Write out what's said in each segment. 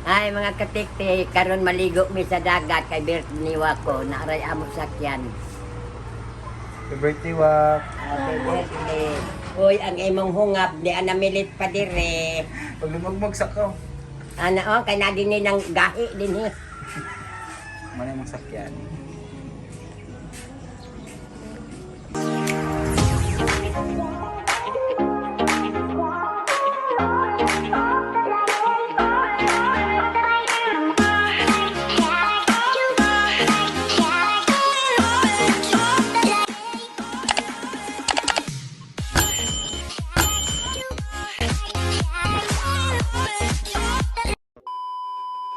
Ay mga katiktik, karon maligo mi sa dagat kay birthniwa ko, naaray amo sakyan. Happy birthday, Wak. Happy birthday. Uy, ang imong hungab di ana milit pa dire. Pag lumagmag sa ko, Ana oh, kay na din ng gahi din eh. manay mong sakyan.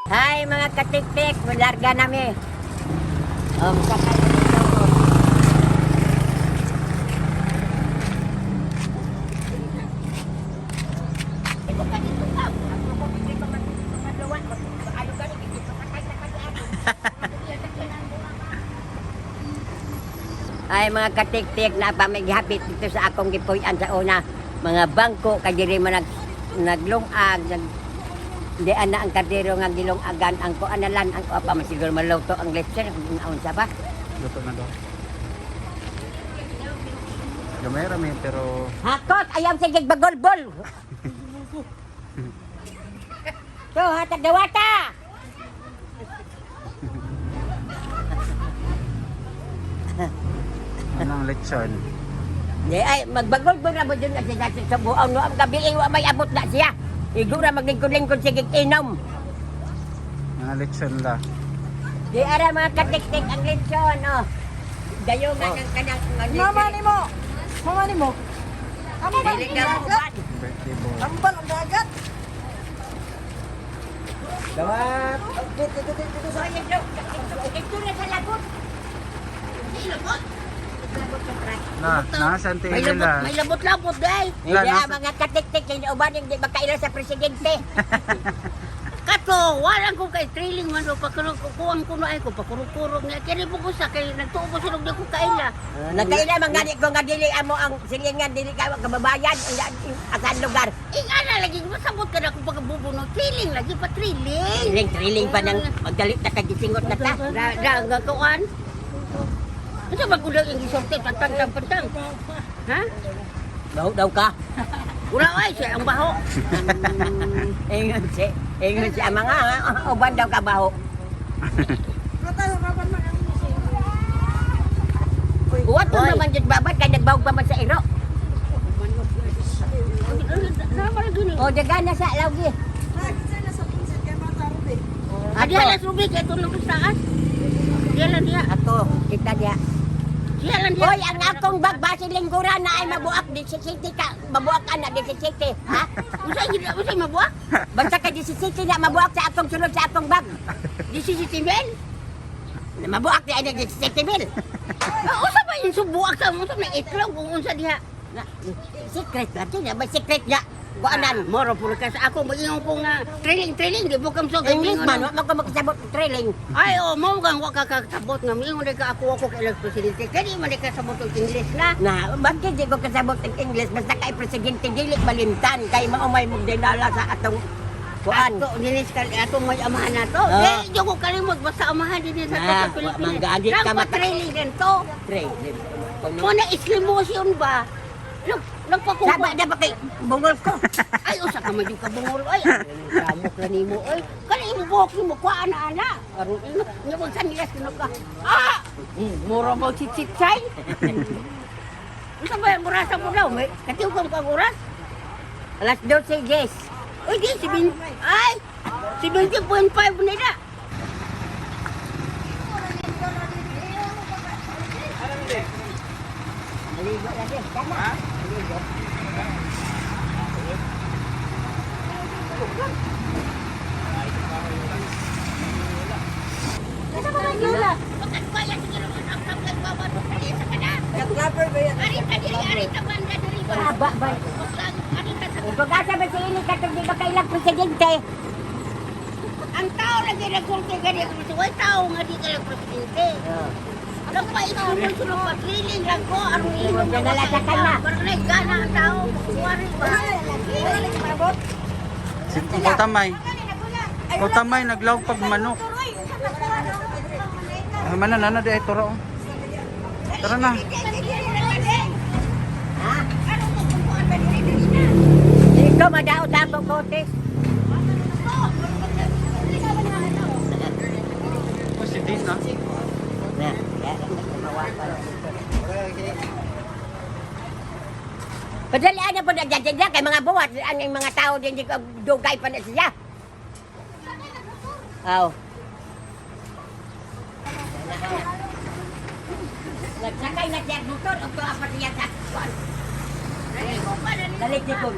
Hai mga katiktik, larga nami. Sakay dito. Ay mga katiktik na pamighapit dito sa akong gipuy-an sa una. Mga bangko kay diri man naglungag, di ana ang kardero nga gilungagan ang ko analan ang ko pa masiguro maluto ang lechon ang sa ba. Luto na daw. Gamay rami, pero Hakot ayam sige bagolbol. So hatag dawata. anong lechon? Di ay magbagolbol na mo dun sa subuan no ang gabi wa may abot na siya. Igura maglingkod-lingkod sige inom. Mga lechon la. Di ara mga katiktik ang lechon oh. Dayungan ang kanang Mama ni mo. Mama ni mo. Ambal Dili ang ka dagat. uban. Birthday boy. Ambal ang dagat. Dawat! Dito sa inyo. Ito na sa lagot. Lagot. Nasaan tayo May nila? labot-labot guys. Wala, Hindi nasa- mga katik-tik kay uban yung di magkaila sa presidente. Kato, walang ko kay trailing man do pakurukuan ko na ay ko pakuruk-kuruk nga kini po ko sa kay nagtuo ko silog di ko kaila. Nagkaila man gani ko nga dili amo ang silingan dili ka kababayan ang asan lugar. Ingana lagi masabot ka na kung pagbubuno. Trailing lagi pa trailing. Trailing pa nang magdalit na kagisingot na ta. Nga kuan. Ano ba kudaw yung gisorte patang-patang? Ha? Daw ka. Wala ay siya ang baho. Ingon si mga uban daw ka baho. Uwat mo naman jud babad kay nagbawog pa man sa iro. O dagan na sa lawgi. Adi ala subi kay tulong sa taas. Diya lang diya. Ako, kita dia. Diya lang diya. Hoy, ang akong bag base lingkuran na ay mabuak di sa city ka. Mabuak ka na di sa city, ha? Usay mabuak. Basta ka di sa city na mabuak sa akong sulod sa akong bag. Di si Tibel. Mabuak di ay di sa city bill. Usa ba yung subuak sa mo sa may itlog kung unsa diha. Na, secret lang din, may secret nga. Kuanan. Moro puro ka sa ako mag-ingon ko nga trailing di bukam so English man, wag ko magkasabot trailing. Ay mao gang wa ka kasabot nga mingon ka ako kay presidente kani man ka sabot og English na. Na, bakit di ko kasabot ng English? Basta kay presidente dili balimtan kay maumay mong dinala sa atong kuan. Ato dinis ka atong may amahan na to. Ah. Di ko kalimot basta amahan din sa Ah, Pilipinas. manggaadi ka Nang mata- trailing din to. Trailing. Mo na islimosyon ba? Nagpakuha. Saba na ba kay bungol ko? Ay, usa ka man yung kabungol. Ay, kamok na nimo. Ay, kani mo buhok mo kuha ana. Aron ino, nya mo sanilas kuno ka. Ah! Mura mo si Chichay. Usa ba yung murasa mo daw? May katiugang ka oras? Alas 12 guys. Uy, di, 70.5 na na. Maligo lagi. Tama. Maligo. Kasa ba man yun? Bakit ba yan? Sige naman ang tablet ba ba? Isa ka na. Nag-rapper ba yan? Ari ta banda diri ba? Haba ba? Ari ta sa Pagkasa ba sa ili ka di ba kailang presidente? ang tao lagi nagsulti gani kung way tao nga di ka lang presidente. Nagpa-isulong sulong patriling lang ko aron ilong Huwag na nalasakan na. Pero gana ang tao. Kuwari ba? Sinto ko tamay. Kutamay naglaw pag manok. Ay mananana di ay turo. Tara na. Dito madaot ako kotes. O si Dina. Na, ya, padalian na po nagjajaja kay mga buwat. Ang mga tao din di ko dugay pa na siya. Aw. Nagsakay na siya motor o to apat niya sa kuwan. Dalit niya po.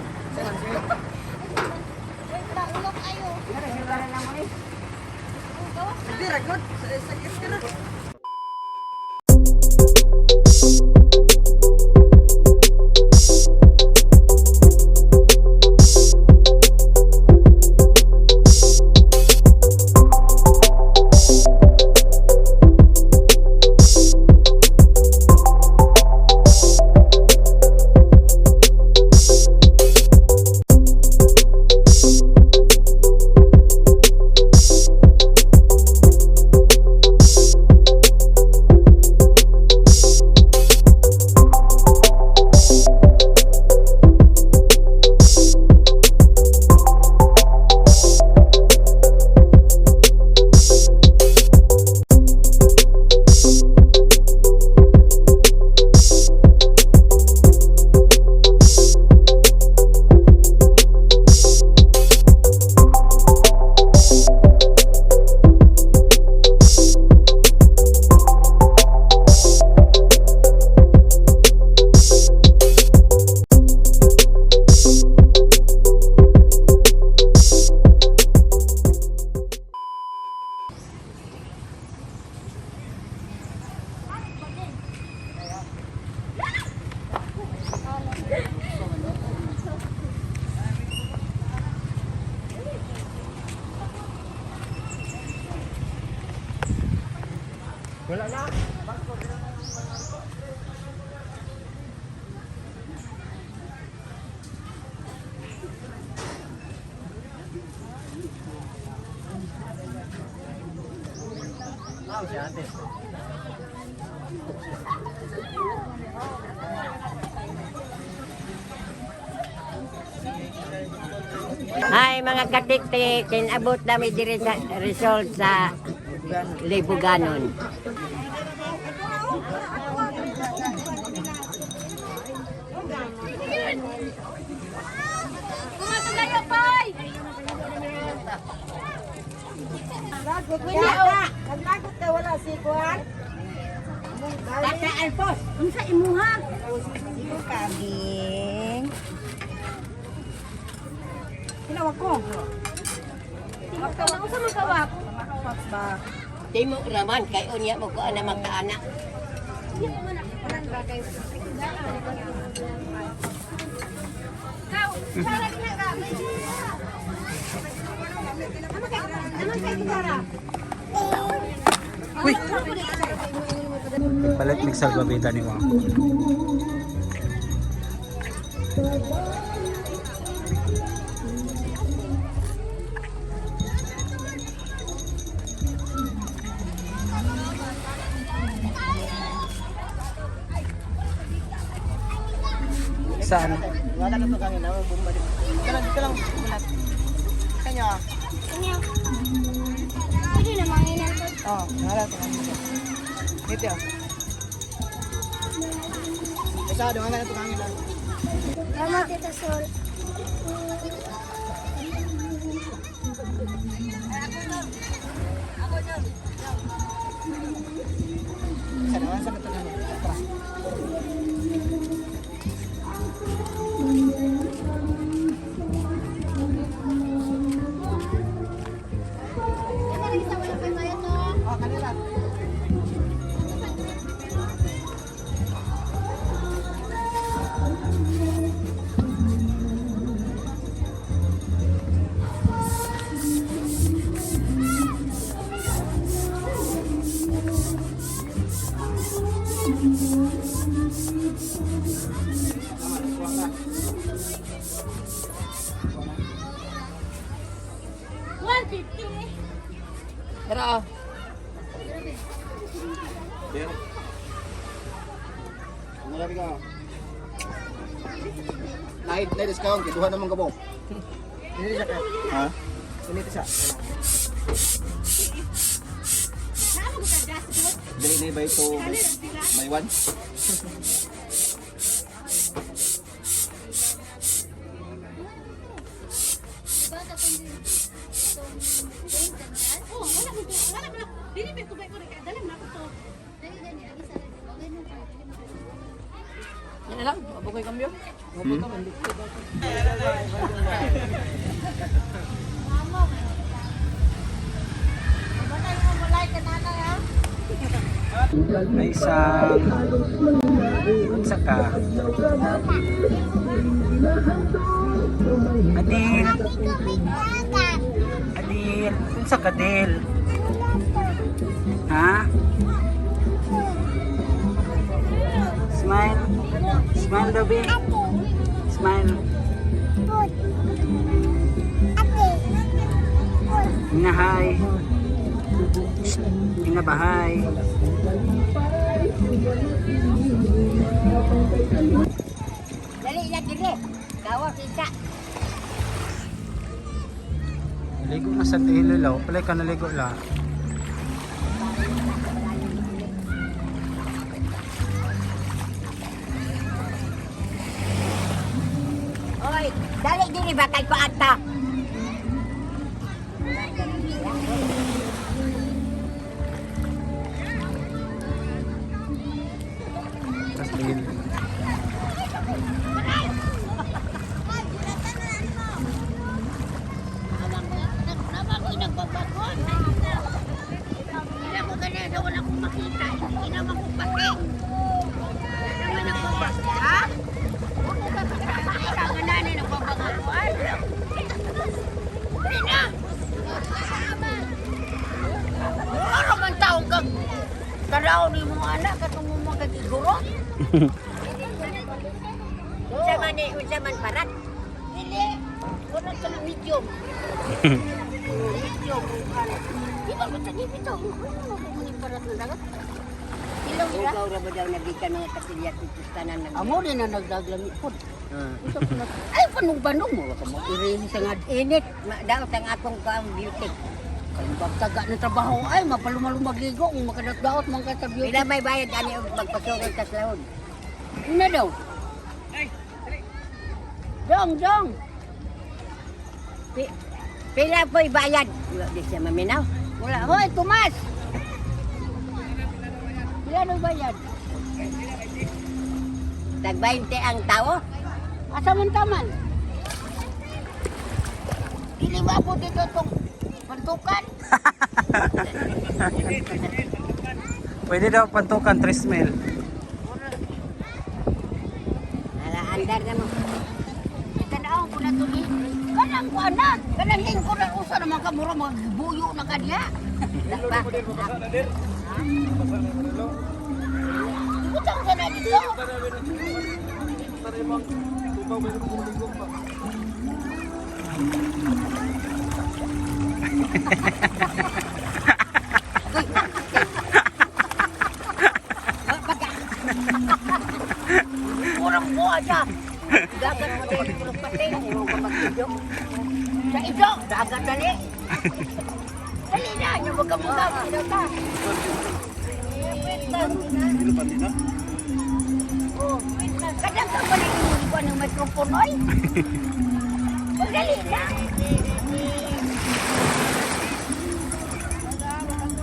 Wala na. Si ate. Hi mga katiktik, kinabot namin diri sa result sa Libuganon. Naglagot ka wala si Kuan. Tata Alpos, unsa imuha? Sigo kabing. Tinawag ko. Tinawag sa magkawak. Makawak ba? Timo raman kay unya mo ko ana magkaanak. Walang bagay. Kau, sarap na ka. Naman kay Kitara. Uy. Palit mig salbabida ni Wang. Saan? Wala ka to kami na bomba din. Dito lang bulat. Kanya. Kanya. Pwede na manginan ko. Oh, wala to kami. Dito. Isa doon na to kami lang. Tama Tita Sol. Sa naman sa to kami. Oh, kanila. Tara. Ano lagi ka? Naid discount, kiduhan naman ka mo. Ini siya ka? Ha? Ini siya. Dili na ba ito? May one? Yan na lang, mabukoy kambyo. May isang unsa ka? Adil. Adil. Unsa ka, Adil? Ha? Smile. Smile daw, be. Smile. Inahay. Inabahay. Dali na dili. Gawa kita. Naligo na sa tilo law. Palay ka naligo la. Oy, dali dili ba kay paata? Tas Adil. Abang ko nagpapakon. Hindi ako ganito, wala akong makita. Hindi naman ko pake. Hindi naman ako pake. Ha? Huwag mo kapit-kapit. Kailangan na nagpapakon. Hindi na. Ano man taong kag karaw ni mo anak katong mo magiguro? Unsa man parat? Dili. Wala ka ng medium. Medium. Di ba ba tani bitaw? Ano mo ni parat na dagat? Ilaw nila. Ugaw ra ba daw nagikan mga kasilya tutustanan nag. Amo rin na nagdaglami po. Ay, panong-banong mo. Wala ka mo. Irili sa nga init. Daot ang akong kaang beauty. Ay, magtaga ng trabaho. Ay, mapalumalumagligo. Kung makadaot mga katabyo. Pila may bayad ani og magpasugod ka sa lahod. Ano daw? Dong. Pila po'y bayad. Wala di siya maminaw. Wala. Hoy, Tomas! Pila na bayad? Tag 20 ang tao. Asa man taman? Dili ba po dito itong pantukan? Pwede daw pantukan 3 mil. Ala andar na mo. Tanaw ko na ito ni. Kanang ko anak. Kanang din ko na usa naman ka mura magbuyo na kanya. Ba? Butang ka na dito. Kurang buha siya. Dagat mo din kurang pati. Huwag ka mag-video. Sa ito, dagat dali. Dali na, yung wag ka muna. Sino ka? Oh, kadang ka pa nag-iuli ko ng microphone, oy. Dali na.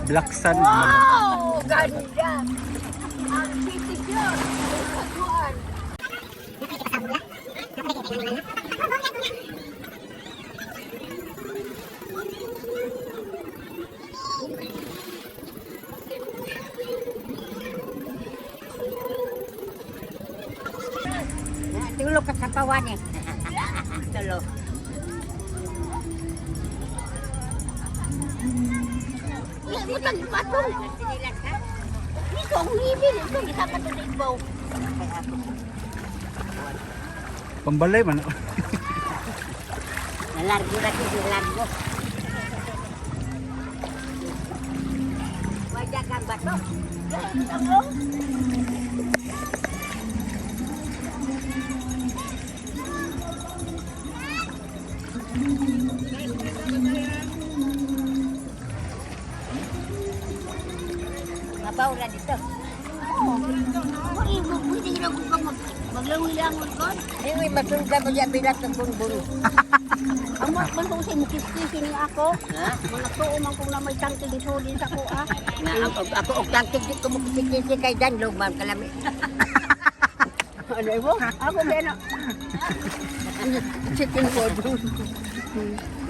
Black Sun. Wow! Ganda! Ang city siya. Kaguan. Tulog ka sa pawan eh. Tulog. Utang patong. Ito ang libil. Ito ang isa ka ito na ibaw. Pambalay man. Nalargo na ito, nalargo. dagang bato. Ako. Mabaw na dito. Pwede na ko ka maglangoy-langoy ko. Hindi, masundan mo dyan bilat ng bunbun. Ang man ko sa mukis-kisi ni ako. Mga tuumang kong na may tangkil dito din sa kuha. Ako og tangkil dito ko mukis-kisi kay Dan Lugman kalami. Ano mo? Ako din na. Chicken food.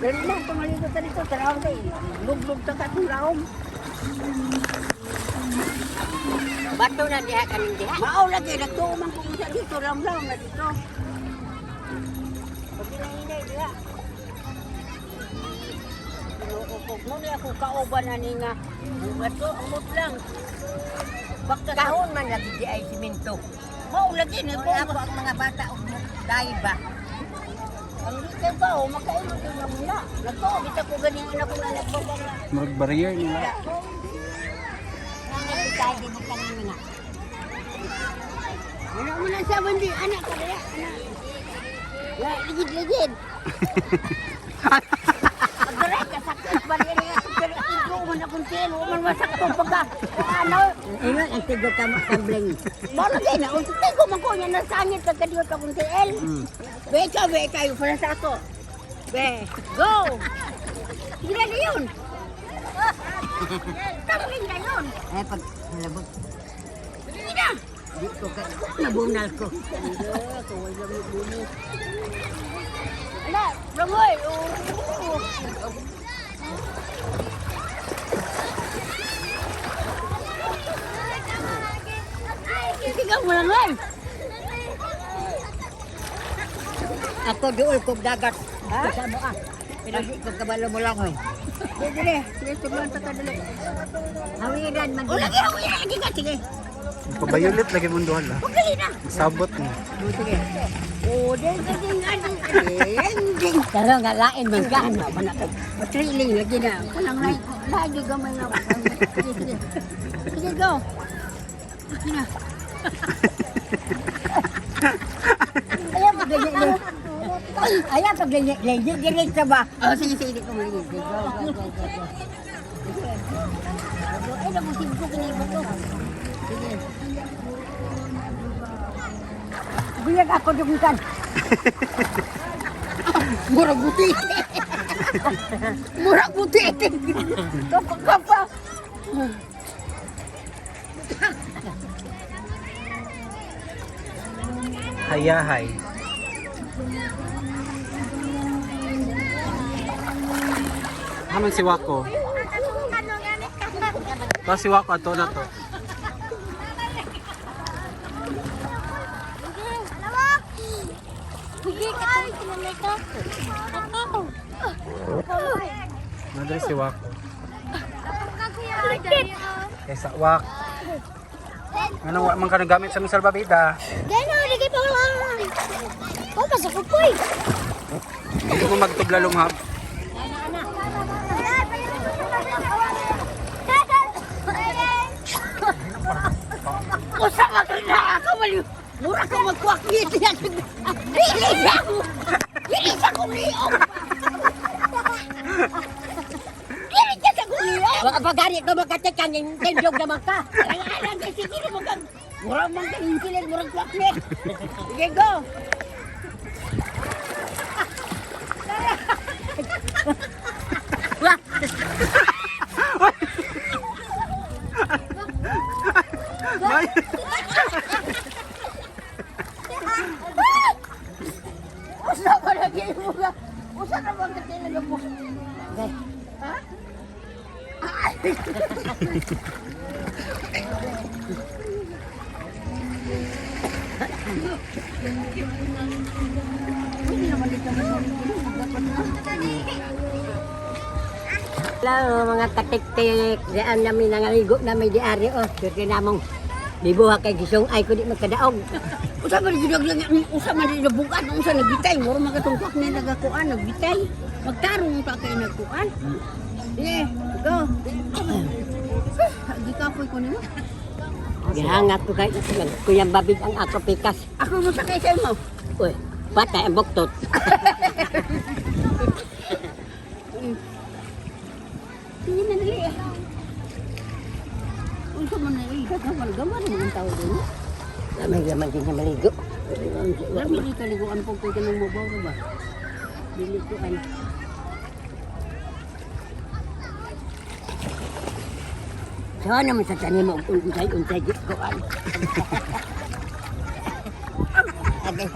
Dali na, pumaligo ka dito. Taraw na eh. Lug-lug sa katong raom. Bato na diha kaning diha. Mao lagi nagtuumang ko sa dito ram-ram na dito. Paginahinay diha. Pinuukog mo niya ako kauban na ni nga. Bato, amot lang. Kahon man lagi di ay simento. Mao lagi na po ako ang mga bata og dai ba. Ang dito ba o makaingon din na muna. Nagto, dito ko ganyan ina ko na nagpapala. Mag-barrier nila. Tayo din ang kanina nga. Ano mo na siya, Bandi? Anak ka kaya? Anak. Ligid-ligid. Agre, kasakit ba rin nga? Pero igo mo na kung tilo. Huwag man masakto pagka. Ano? Ayun, ang tigo ka makambling. Baro din na. Kung tigo man ko niya nasangit ka kadiyo ka kung tilo. Be kayo para sa ako. Be, go! Sige na yun. Tambling na yun. Eh, pag nalabot. Sige na. Dito ka. Nabunal ko. Hindi, kawal lang yung bunal. Ala, langoy. Sigaw mo langoy. Ako doon kong dagat. Bisa mo ah. Pinagdi ko kabalo mo lang eh. Sige, sige, turuan ta kadali. Hawiran man. O lagi, hawiran lagi ka, sige. Pabayulit lagi mong duhan la. Huwag lagi na. Sabot mo. Sige. O, ding. Pero nga lain man ka. Matriling lagi na. Kanang lagi gamay na. Sige. Sige, go. Sige na. Ayaw pag-legit. Ayaw pag-legit. Direct ka ba? O, sige, di ko maligid. Go. Ay, nabusig ko kiniba to. Sige. Buyag ako dumikan. Murag buti. Murag buti. Kapa. Hayahay. Haman si Wako. Ba si Wako ato na to. Nadali si Wako. Kaysa Wak. Anong wa man ka nagamit sa misal babida? Gano'n, lagi pa lang. Oh, pasok ko po eh. Hindi mo magtuglalong hap. Usa magkina ako mali. Mura ka magkuakit yan. Dili sa kuliong. Dili ka sa kuliong. Baka pagari ka magkatekan yung tendog naman ka. Alang ka siguro magkag. Mura man ka insilin, mura kuakit. Sige, go. Wah. Bay. Usa ba lagi mo ka? Usa na bang katila mo? Ha? Hello mga katik-tik, diyan namin nangaligo namin di ari oh, kaya namong dibuha kay gisong ay ko di magkadaog. Usa man gid lang usa man di nabukan unsa nagbitay, mura magatungkak ni nagakuan nagbitay. Magtarong pa kay nagkuan. Yeah, go. Agi ka apoy ko nimo. Gihangak ko kay Kuya Babig ang ako pikas. Ako mo sakay sa imo. Uy, patay ang buktot. Sige na dali. Unsa man na gamar mo ang tao din. Lamay gaman din sa maligo. Lami ni kaliguan po kay kanang mabaw ba. Dili ko an. Saan naman sa tanim mo unsay ko an. Agay.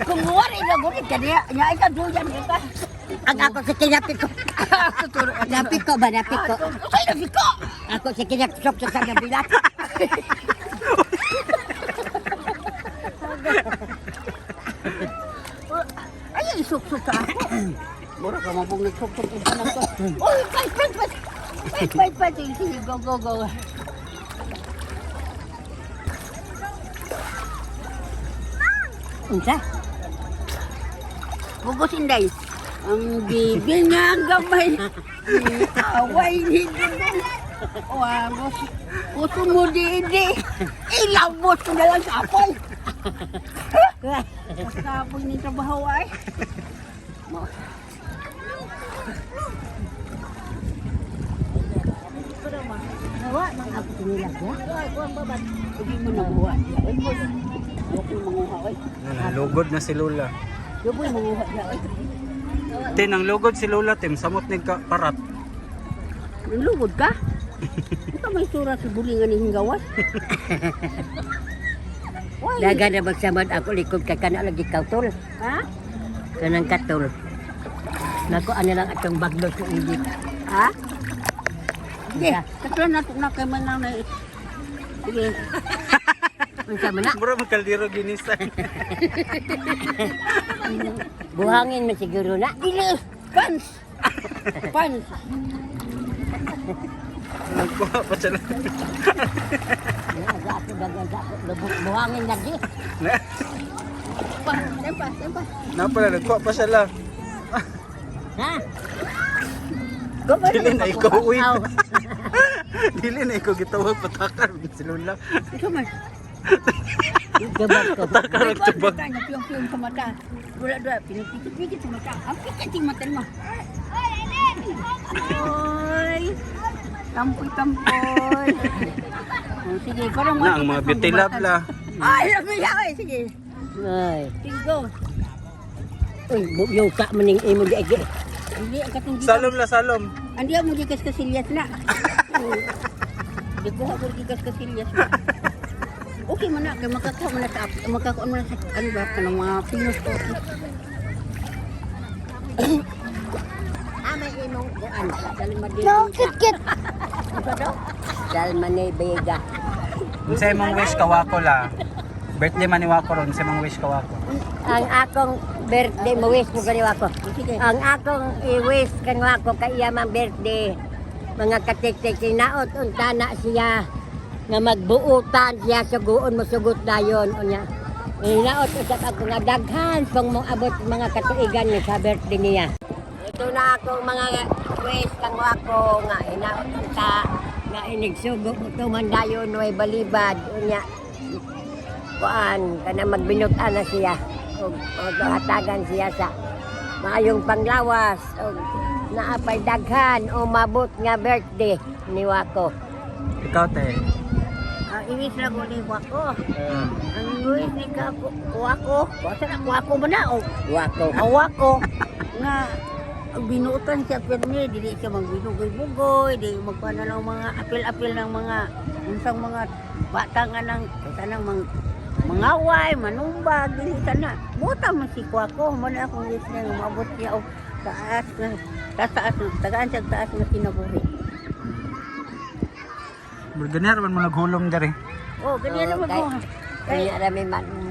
Kung wari na gud ka diya, nya ika duyan ka. Ang ako sa kinapit ko. Napit ko ba? Napit ko. Usay na si ko. Ako sa kinapit sa kanyang bilat. Ay, isuk-suk ka ako. Mura ka mabong nagsuk-suk ka na ko. Uy, fight. Sige, go. Unsa? Bugos inday. Ang bibi nga ang gamay. Away ni Dudong. Wagos. Puso mo di. Ilabot ko na lang sa apoy. Sa apoy ni trabaho ay. Nawa, mga ako tinilag ya. Hindi mo nabuha. Ay mo. Huwag mo manguha. Ay. Lugod na si Lola. Luboy manguha. Ay. Tin, ang lugod si Lola, Tim. Samot ni ka parat. Nalugod ka? Ito may sura sa bulingan ni Hinggawas. Why? Daga na magsamad ako likod ka kana lagi kautol. Ha? Kanang katol. Nako ano lang atong baglo sa init. Ha? Sige, katulad na kay manang na. Sige. Unsa man na? Mura magkaldiro ginisan. Buhangin man siguro na. Dili! Pans! Pans! Nagkuha pa siya lang. Naga ako dagan sa ako buhangin na di. Tempa. Napala, nagkuha pa siya lang. Ha? Dili na ikaw, uy. Dili na ikaw gitawag patakar si Lola. Ito man. Gabag ko. Patakar ang tubag. Piyong sa mata. Dula, pinipikit sa mata. Ang pikit yung mata mo. Oy! Tampoy. Oh, sige, parang Na, ang mga beauty lab la. Ay, ay, sige. Ay. Sige, go. Uy, yung ka maning imo di agi. Hindi, ang kating Salom. Andi mo gikas kasilyas na. Di ko ako gikas kasilyas na. Okay man na, kay makakuha man na sa makakuha man na sa ano ba kanang mga pinos ko. Amay imong kuan. Dalma di. No, kit. Ano daw? Dalma ni Vega. Sa imong wish kawako la. Birthday man ni Wako ron, sa imong wish kawako. Ang akong birthday mo wish mo ganiwa ko. Sige. Ang akong i-wish ganiwa ko kay iya mang birthday. Mga katik-tik sinaot unta na siya nga magbuutan siya suguon mo sugot dayon unya. Hinaot usab ako nga daghan pang mong abot mga katuigan niya sa birthday niya. Ito na akong mga wish kang wako nga hinaot sa nga inigsugo mo to man dayon way balibad unya. Kuan kana magbinutan na siya og hatagan siya sa maayong panglawas og naapay daghan o mabot nga birthday ni Wako. Ikaw te. Iwis na ko ni Wako. Ang iwis ni Wako. Wasa na Wako mo na o. Wako. Wako nga binutan siya pirmi, dili siya magbinugoy-bugoy, di magpananaw mga apil-apil ng mga unsang mga bata nga ng kanang mangaway, manumbag, dili sana. Buta man si Wako, mo na akong wish niya nga maabot siya o taas na tagaan siya taas na kinabuhi. Ganyan man mo naghulong dere. Oh, ganyan naman ko. Kaya rami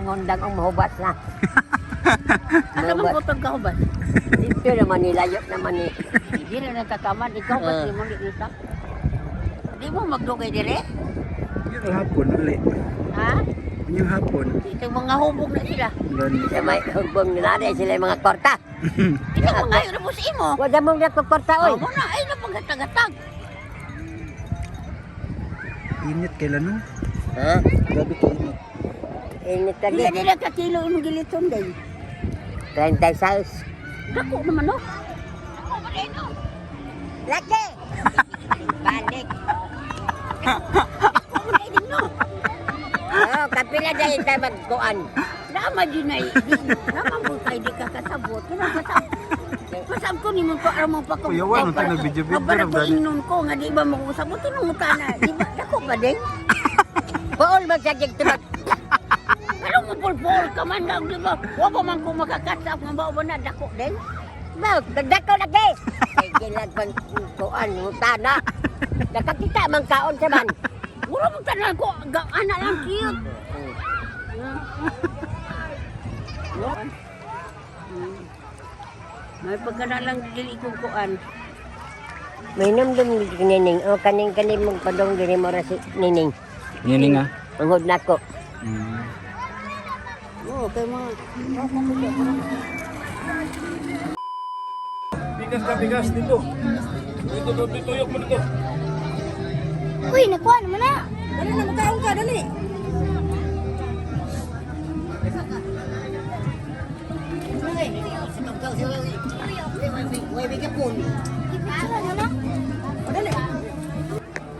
ngondang ang mahubat na. Ano bang butog ka ba? Dito naman nilayok naman ni. Hindi na natakaman. Ikaw ba si mong liita? Di mo magdugay dire? Yung hapon, ulit. Ha? Yung hapon. Itong mga hubog na sila. Sa may hugbong nila sila yung mga korta. Itong mga yun mo sa imo. Wala mong nagpakorta Oh, oy. mo na. Ay, napagatag-gatag. Init kailan no? Ha? Grabe ka init. Init Hindi lagi. nila kakilo yung giliton day. 36. Dako naman no. Laki! Balik. Oh, kapila dahil tayo magkuan. Nama din ay. Nama mo kay di ka kasabot. Kaya kasab. Kasab ko ni mo pa mo pa ko. Kuya, wala tayo nag-video-video Para na ko gani. ingnon ko nga di ba mo usabot nung mutana. Di ba dako ba din? Paul magsajig tulad. Pero mo pulpul ka man daw di ba? Wa pa man ko makakasab nga ba na dako din? Mau, dagdako lagi. Sige lang pang kuan, mutana. Nakakita mang kaon sa man. Mura mo tanan ko anak lang cute. May pagkanalang dili kong kuan. May namdam ni nining. O kaning mong padong diri mo ra si nining. Nining ah. Tungod nako. Oh, kay mo. Bigas dito. Dito yok mo dito. Uy, nakuha naman na. Dali na magkaon ka, dali.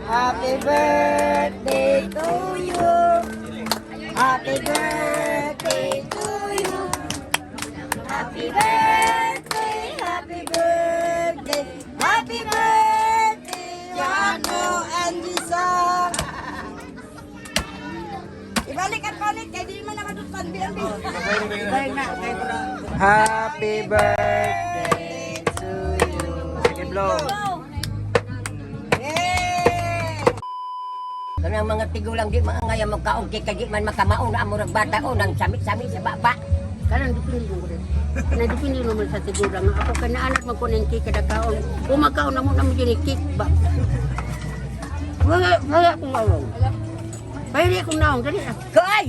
Happy birthday to you. Happy birthday to you. Happy birthday, happy birthday, happy birthday, Jano and Lisa. Ibalik at balik, kaya di man nakatutan, BLB. Happy birthday to you. Sige, blow. Kanang mga tigulang di mga ngaya magkaon kay kagi man makamaon na amurag bata o nang sami-sami sa baba. Kanang dipindi mo rin. Nadipindi mo man sa sigurang. Ako kanaanak man ko ng cake kada kaon. Kumakaon na mo na mo dyan cake ba? Wala akong naong. Pwede akong naong. Dali na. Koy!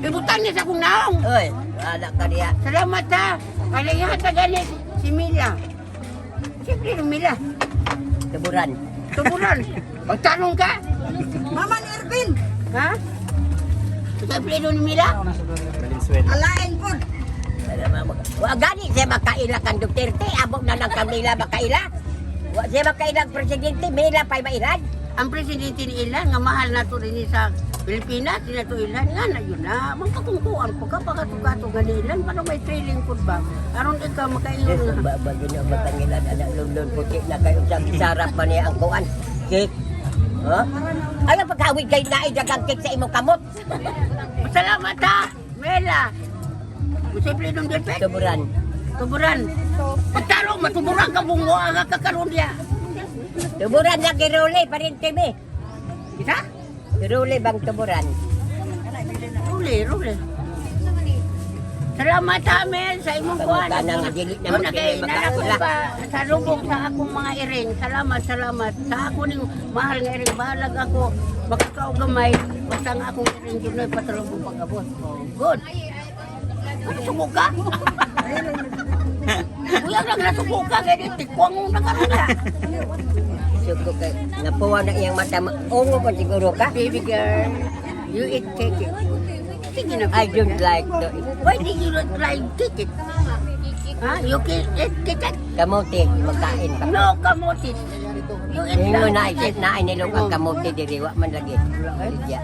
Ibutan niya sa akong naong. Oy, wala ka diya. Salamat ha. Kalayahan ta ganit. Si Mila. Siyempre yung Mila. Tuburan. Tuburan. Magtanong ka. Mama ni Ervin, Ha? Siyempre ni Mila. alain po. Wa gani siya makaila kang Duterte, abog na lang Camila makaila. Wa siya makaila ang presidente, Mila pa'y mailad. Ang presidente ni Ilan, nga mahal na to rin sa Pilipinas, sila to Ilan, nga na yun na. Magkakungkuan po ka, pagkatukato nga ni Ilan, paano may trailing po ba? Aron ikaw makaingon na. Bagyo na matangilad, anak lulun puti na kayo sa sarap pa niya ang kuan. Cake. Ha? Ayaw pagkawig kayo na idagang cake sa imong kamot. Salamat ha, Mela. Simple nung defect. Tuburan. Tuburan. Pagtaro, matuburan ka bungo, ang kakaroon niya. Tuburan na giruli, parintimi. Isa? Giruli bang tuburan? Ruli. Salamat ha, Mel, sa imong kuhan. Pagmuta ng dili na Una kay magkili nanako makakula. pa sa lubong sa akong mga iring. Salamat. Sa ako ning mahal nga iring. Bahalag ako. Makakaugamay. Basta nga akong iring yun ay patalubong pag-abot. Oh, good. Ano sumo ka? Kuya lang nasubo ka. Kaya di tikwang mong nakaroon. Suko kay napuwa na iyang mata. Ungo pa siguro ka? Baby girl, you eat cake. Sige na. I don't like to eat. Why did you not like cake? Ha? You can eat cake? Kamote, magkain pa. No, kamote. You eat Hingo na cake. isip na inilong ang kamote diri wa man lagi. Lidya.